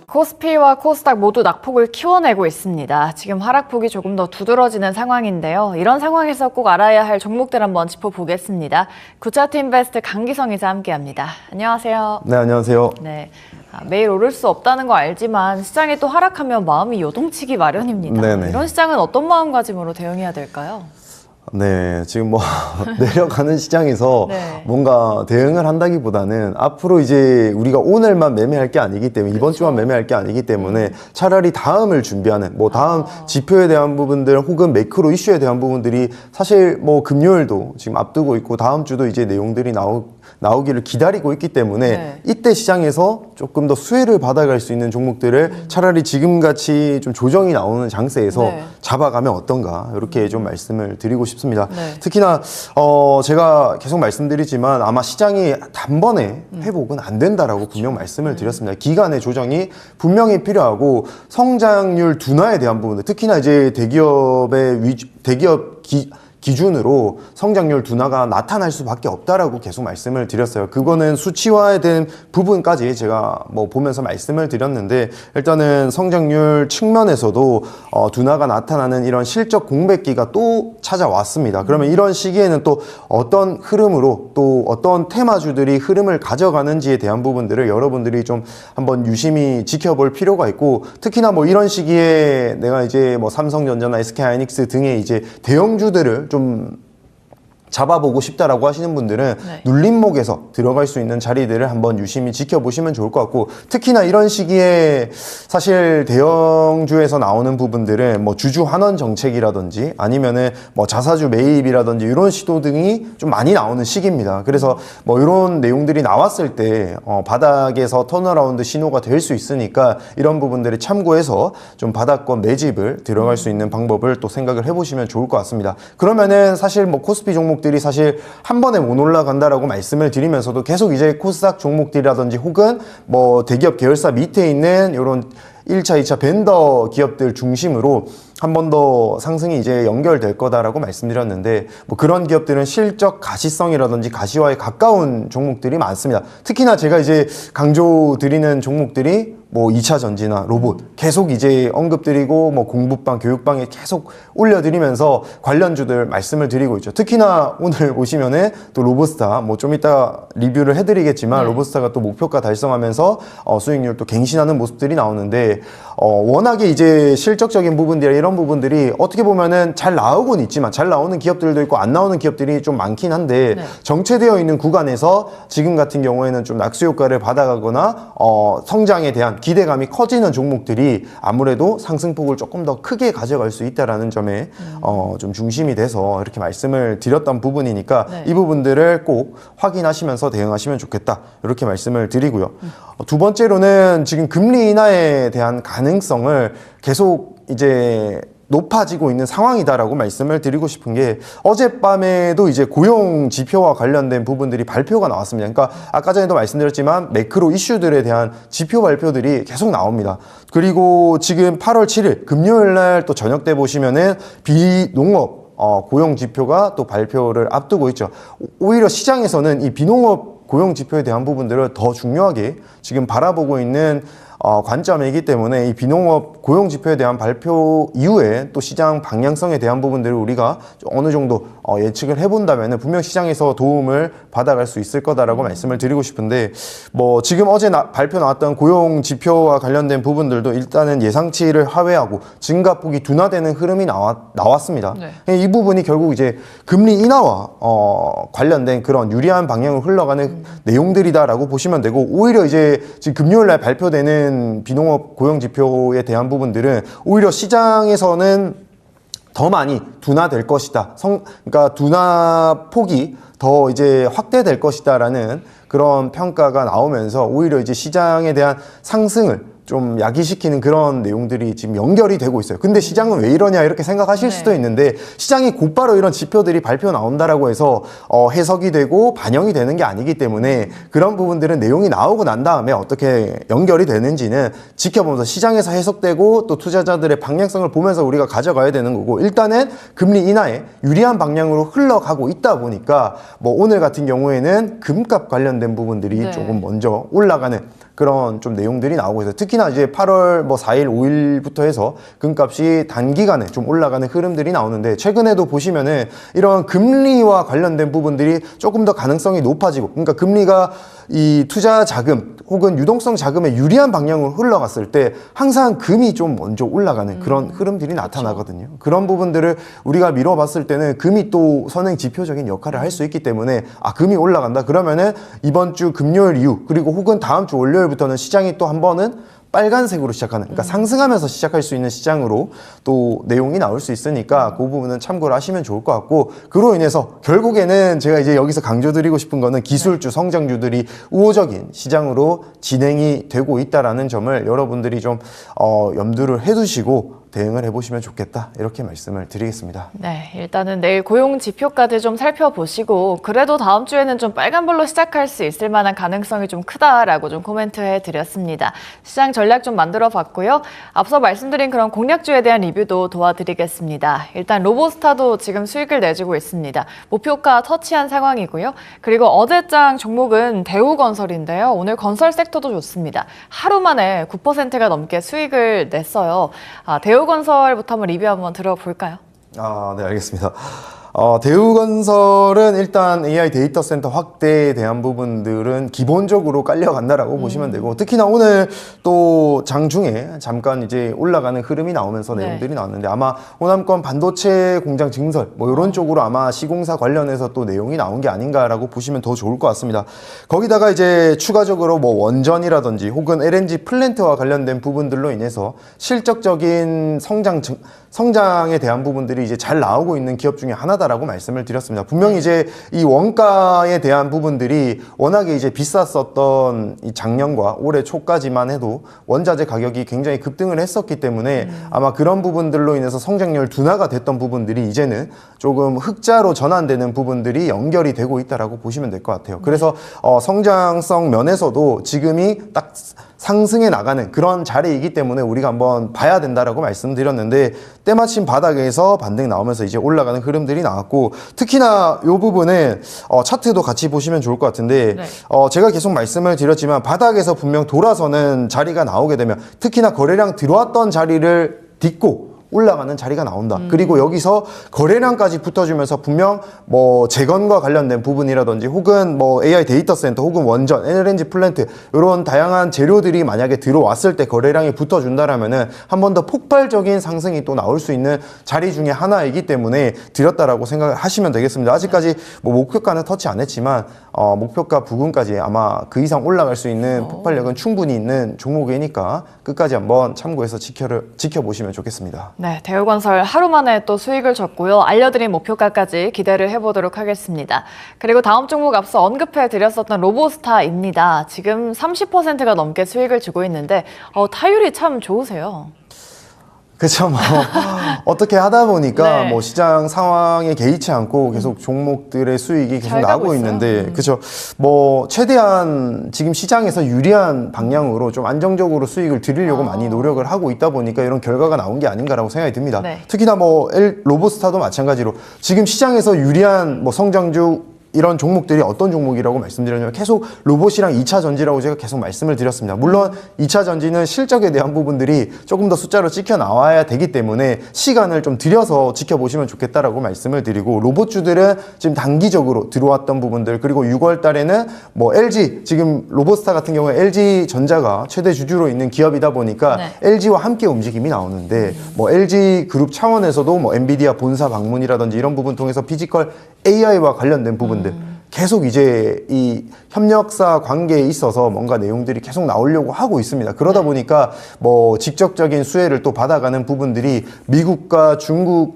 코스피와 코스닥 모두 낙폭을 키워내고 있습니다. 지금 하락폭이 조금 더 두드러지는 상황인데요. 이런 상황에서 꼭 알아야 할 종목들 한번 짚어보겠습니다. 구차투인베스트 강기성 이사 함께합니다. 안녕하세요. 네, 안녕하세요. 네, 매일 오를 수 없다는 거 알지만 시장이 또 하락하면 마음이 요동치기 마련입니다. 네네. 이런 시장은 어떤 마음가짐으로 대응해야 될까요? 네, 지금 뭐 내려가는 시장에서 네. 뭔가 대응을 한다기보다는 앞으로 이제 우리가 오늘만 매매할 게 아니기 때문에 이번 주만 매매할 게 아니기 때문에 차라리 다음을 준비하는 뭐 다음 지표에 대한 부분들 혹은 매크로 이슈에 대한 부분들이 사실 뭐 금요일도 지금 앞두고 있고 다음 주도 이제 내용들이 나오기를 기다리고 있기 때문에 네. 이때 시장에서 조금 더 수혜를 받아갈 수 있는 종목들을 차라리 지금같이 좀 조정이 나오는 장세에서 네. 잡아가면 어떤가 이렇게 좀 말씀을 드리고 싶습니다. 네. 특히나 제가 계속 말씀드리지만 아마 시장이 단번에 회복은 안 된다라고 분명 말씀을 드렸습니다. 기간의 조정이 분명히 필요하고 성장률 둔화에 대한 부분들 특히나 이제 대기업 기준으로 성장률 둔화가 나타날 수밖에 없다라고 계속 말씀을 드렸어요. 그거는 수치화된 부분까지 제가 뭐 보면서 말씀을 드렸는데 일단은 성장률 측면에서도 둔화가 나타나는 이런 실적 공백기가 또 찾아왔습니다. 그러면 이런 시기에는 또 어떤 흐름으로 또 어떤 테마주들이 흐름을 가져가는지에 대한 부분들을 여러분들이 좀 한번 유심히 지켜볼 필요가 있고 특히나 뭐 이런 시기에 내가 이제 뭐 삼성전자나 SK하이닉스 등의 이제 대형주들을 좀 잡아보고 싶다라고 하시는 분들은 네. 눌림목에서 들어갈 수 있는 자리들을 한번 유심히 지켜보시면 좋을 것 같고 특히나 이런 시기에 사실 대형주에서 나오는 부분들은 뭐 주주 환원 정책이라든지 아니면은 뭐 자사주 매입이라든지 이런 시도 등이 좀 많이 나오는 시기입니다. 그래서 뭐 이런 내용들이 나왔을 때 바닥에서 턴어라운드 신호가 될 수 있으니까 이런 부분들을 참고해서 좀 바닥권 매집을 들어갈 수 있는 방법을 또 생각을 해보시면 좋을 것 같습니다. 그러면은 사실 뭐 코스피 종목들이 사실 한 번에 못 올라간다라고 말씀을 드리면서도 계속 이제 코스닥 종목들이라든지 혹은 뭐 대기업 계열사 밑에 있는 이런 1차, 2차 벤더 기업들 중심으로 한 번 더 상승이 이제 연결될 거다라고 말씀드렸는데 뭐 그런 기업들은 실적 가시성이라든지 가시화에 가까운 종목들이 많습니다. 특히나 제가 이제 강조드리는 종목들이 뭐 2차 전지나 로봇 계속 이제 언급드리고 뭐 공부방, 교육방에 계속 올려드리면서 관련주들 말씀을 드리고 있죠. 특히나 오늘 보시면은 또 로보스타 뭐 좀 이따 리뷰를 해드리겠지만 네. 로보스타가 또 목표가 달성하면서 수익률 또 갱신하는 모습들이 나오는데 워낙에 이제 실적적인 부분들 이런 부분들이 어떻게 보면은 잘 나오곤 있지만 잘 나오는 기업들도 있고 안 나오는 기업들이 좀 많긴 한데 네. 정체되어 있는 구간에서 지금 같은 경우에는 좀 낙수 효과를 받아가거나 성장에 대한 기대감이 커지는 종목들이 아무래도 상승폭을 조금 더 크게 가져갈 수 있다라는 점에 좀 중심이 돼서 이렇게 말씀을 드렸던 부분이니까 네. 이 부분들을 꼭 확인하시면서 대응하시면 좋겠다 이렇게 말씀을 드리고요. 두 번째로는 지금 금리 인하에 대한 가능성을 계속 이제 높아지고 있는 상황이다라고 말씀을 드리고 싶은 게 어젯밤에도 이제 고용 지표와 관련된 부분들이 발표가 나왔습니다. 그러니까 아까 전에도 말씀드렸지만 매크로 이슈들에 대한 지표 발표들이 계속 나옵니다. 그리고 지금 8월 7일 금요일 날 또 저녁 때 보시면은 비농업 고용 지표가 또 발표를 앞두고 있죠. 오히려 시장에서는 이 비농업 고용 지표에 대한 부분들을 더 중요하게 지금 바라보고 있는 관점이기 때문에 이 비농업 고용 지표에 대한 발표 이후에 또 시장 방향성에 대한 부분들을 우리가 어느 정도 예측을 해본다면 분명 시장에서 도움을 받아갈 수 있을 거다라고 말씀을 드리고 싶은데 뭐 지금 어제 발표 나왔던 고용 지표와 관련된 부분들도 일단은 예상치를 하회하고 증가폭이 둔화되는 흐름이 나왔습니다. 네. 이 부분이 결국 이제 금리 인하와 관련된 그런 유리한 방향으로 흘러가는 내용들이다라고 보시면 되고 오히려 이제 지금 금요일 날 발표되는 비농업 고용 지표에 대한 부분들은 오히려 시장에서는 더 많이 둔화될 것이다. 그러니까 둔화 폭이 더 이제 확대될 것이다라는 그런 평가가 나오면서 오히려 이제 시장에 대한 상승을 좀 야기시키는 그런 내용들이 지금 연결이 되고 있어요. 근데 시장은 왜 이러냐 이렇게 생각하실 네. 수도 있는데 시장이 곧바로 이런 지표들이 발표 나온다라고 해서 해석이 되고 반영이 되는 게 아니기 때문에 그런 부분들은 내용이 나오고 난 다음에 어떻게 연결이 되는지는 지켜보면서 시장에서 해석되고 또 투자자들의 방향성을 보면서 우리가 가져가야 되는 거고 일단은 금리 인하에 유리한 방향으로 흘러가고 있다 보니까 뭐 오늘 같은 경우에는 금값 관련된 부분들이 네. 조금 먼저 올라가는 그런 좀 내용들이 나오고 있어요. 특히나 이제 8월 뭐 4일, 5일부터 해서 금값이 단기간에 좀 올라가는 흐름들이 나오는데, 최근에도 보시면은 이런 금리와 관련된 부분들이 조금 더 가능성이 높아지고, 그러니까 금리가 이 투자 자금 혹은 유동성 자금에 유리한 방향으로 흘러갔을 때 항상 금이 좀 먼저 올라가는 그런 흐름들이 나타나거든요. 그런 부분들을 우리가 미뤄봤을 때는 금이 또 선행 지표적인 역할을 할 수 있기 때문에, 아, 금이 올라간다 그러면은 이번 주 금요일 이후, 그리고 혹은 다음 주 월요일부터는 시장이 또 한 번은 빨간색으로 시작하는, 그러니까 상승하면서 시작할 수 있는 시장으로 또 내용이 나올 수 있으니까 그 부분은 참고를 하시면 좋을 것 같고, 그로 인해서 결국에는 제가 이제 여기서 강조드리고 싶은 거는 기술주, 성장주들이 우호적인 시장으로 진행이 되고 있다라는 점을 여러분들이 좀 염두를 해두시고 대응을 해보시면 좋겠다, 이렇게 말씀을 드리겠습니다. 네, 일단은 내일 고용 지표까지 좀 살펴보시고, 그래도 다음 주에는 좀 빨간불로 시작할 수 있을 만한 가능성이 좀 크다라고 좀 코멘트해 드렸습니다. 시장 전략 좀 만들어 봤고요. 앞서 말씀드린 그런 공략주에 대한 리뷰도 도와드리겠습니다. 일단 로보스타도 지금 수익을 내주고 있습니다. 목표가 터치한 상황이고요. 그리고 어제장 종목은 대우건설인데요. 오늘 건설 섹터도 좋습니다. 하루 만에 9%가 넘게 수익을 냈어요. 대우건설부터 한번 리뷰 한번 들어볼까요? 아, 네, 알겠습니다. 대우건설은 일단 AI 데이터 센터 확대에 대한 부분들은 기본적으로 깔려간다라고 보시면 되고, 특히나 오늘 또 장중에 잠깐 이제 올라가는 흐름이 나오면서 네. 내용들이 나왔는데, 아마 호남권 반도체 공장 증설 뭐 이런 쪽으로 아마 시공사 관련해서 또 내용이 나온 게 아닌가라고 보시면 더 좋을 것 같습니다. 거기다가 이제 추가적으로 뭐 원전이라든지 혹은 LNG 플랜트와 관련된 부분들로 인해서 실적적인 성장에 대한 부분들이 이제 잘 나오고 있는 기업 중에 하나다라고 말씀을 드렸습니다. 분명히 이제 이 원가에 대한 부분들이 워낙에 이제 비쌌었던 이 작년과 올해 초까지만 해도 원자재 가격이 굉장히 급등을 했었기 때문에 아마 그런 부분들로 인해서 성장률 둔화가 됐던 부분들이 이제는 조금 흑자로 전환되는 부분들이 연결이 되고 있다라고 보시면 될 것 같아요. 그래서 성장성 면에서도 지금이 딱 상승해 나가는 그런 자리이기 때문에 우리가 한번 봐야 된다라고 말씀드렸는데, 때마침 바닥에서 반등 나오면서 이제 올라가는 흐름들이 나왔고, 특히나 이 부분은 차트도 같이 보시면 좋을 것 같은데, 네. 제가 계속 말씀을 드렸지만 바닥에서 분명 돌아서는 자리가 나오게 되면, 특히나 거래량 들어왔던 자리를 딛고 올라가는 자리가 나온다. 그리고 여기서 거래량까지 붙어주면서 분명 뭐 재건과 관련된 부분이라든지 혹은 뭐 AI 데이터 센터 혹은 원전, LNG 플랜트 이런 다양한 재료들이 만약에 들어왔을 때 거래량이 붙어준다라면은 한 번 더 폭발적인 상승이 또 나올 수 있는 자리 중에 하나이기 때문에 드렸다라고 생각하시면 되겠습니다. 아직까지 뭐 목표가는 터치 안 했지만 목표가 부근까지 아마 그 이상 올라갈 수 있는 폭발력은 충분히 있는 종목이니까 끝까지 한번 참고해서 지켜보시면 좋겠습니다. 네, 대우건설 하루 만에 또 수익을 줬고요. 알려드린 목표가까지 기대를 해보도록 하겠습니다. 그리고 다음 종목 앞서 언급해 드렸었던 로보스타입니다. 지금 30%가 넘게 수익을 주고 있는데 타율이 참 좋으세요. 그렇죠. 뭐 어떻게 하다 보니까 네. 뭐 시장 상황에 개의치 않고 계속 종목들의 수익이 계속 잘 나고 가고 있는데, 있어요. 그렇죠. 뭐 최대한 지금 시장에서 유리한 방향으로 좀 안정적으로 수익을 드리려고 많이 노력을 하고 있다 보니까 이런 결과가 나온 게 아닌가라고 생각이 듭니다. 네. 특히나 뭐 로보스타도 마찬가지로 지금 시장에서 유리한 뭐 성장주 이런 종목들이 어떤 종목이라고 말씀드렸냐면 계속 로봇이랑 2차 전지라고 제가 계속 말씀을 드렸습니다. 물론 2차 전지는 실적에 대한 부분들이 조금 더 숫자로 찍혀 나와야 되기 때문에 시간을 좀 들여서 지켜보시면 좋겠다라고 말씀을 드리고, 로봇주들은 지금 단기적으로 들어왔던 부분들, 그리고 6월 달에는 뭐 LG, 지금 로봇스타 같은 경우에 LG 전자가 최대 주주로 있는 기업이다 보니까 네. LG와 함께 움직임이 나오는데, 뭐 LG 그룹 차원에서도 뭐 엔비디아 본사 방문이라든지 이런 부분 통해서 피지컬 AI와 관련된 부분들 계속 이제 이 협력사 관계에 있어서 뭔가 내용들이 계속 나오려고 하고 있습니다. 그러다 보니까 뭐 직접적인 수혜를 또 받아가는 부분들이 미국과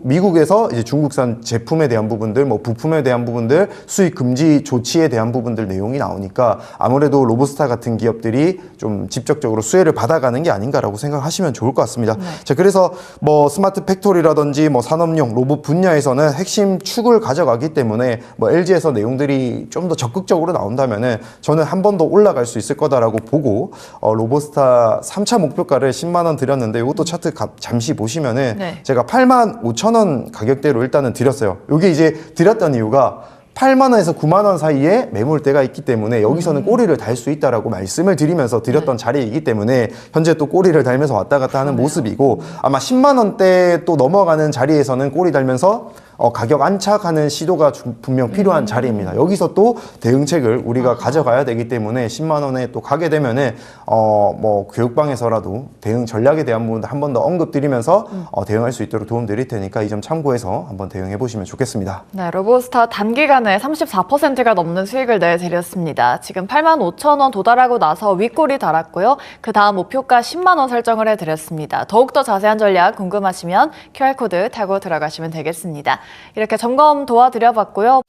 미국에서 이제 중국산 제품에 대한 부분들, 뭐 부품에 대한 부분들, 수입 금지 조치에 대한 부분들 내용이 나오니까 아무래도 로보스타 같은 기업들이 좀 직접적으로 수혜를 받아가는 게 아닌가라고 생각하시면 좋을 것 같습니다. 자, 그래서 뭐 스마트 팩토리라든지 뭐 산업용 로봇 분야에서는 핵심 축을 가져가기 때문에 뭐 LG에서 내용들이 좀 더 적극적으로 나온다면은 저는 한 번 더 올라갈 수 있을 거다라고 보고 로보스타 3차 목표가를 10만 원 드렸는데, 이것도 차트 잠시 보시면은 네. 제가 85,000원 가격대로 일단은 드렸어요. 이게 이제 드렸던 이유가 8만 원에서 9만 원 사이에 매물대가 있기 때문에 여기서는 꼬리를 달 수 있다라고 말씀을 드리면서 드렸던 자리이기 때문에 현재 또 꼬리를 달면서 왔다 갔다 하는 모습이고 아마 10만 원대 또 넘어가는 자리에서는 꼬리 달면서 가격 안착하는 시도가 분명 필요한 자리입니다. 여기서 또 대응책을 우리가 가져가야 되기 때문에 10만 원에 또 가게 되면은 뭐 교육방에서라도 대응 전략에 대한 부분도 한 번 더 언급드리면서 대응할 수 있도록 도움 드릴 테니까 이 점 참고해서 한번 대응해 보시면 좋겠습니다. 네, 로보스타 단기간에 34%가 넘는 수익을 내드렸습니다. 지금 85,000원 도달하고 나서 윗골이 달았고요. 그 다음 목표가 10만 원 설정을 해드렸습니다. 더욱더 자세한 전략 궁금하시면 QR코드 타고 들어가시면 되겠습니다. 이렇게 점검 도와드려봤고요.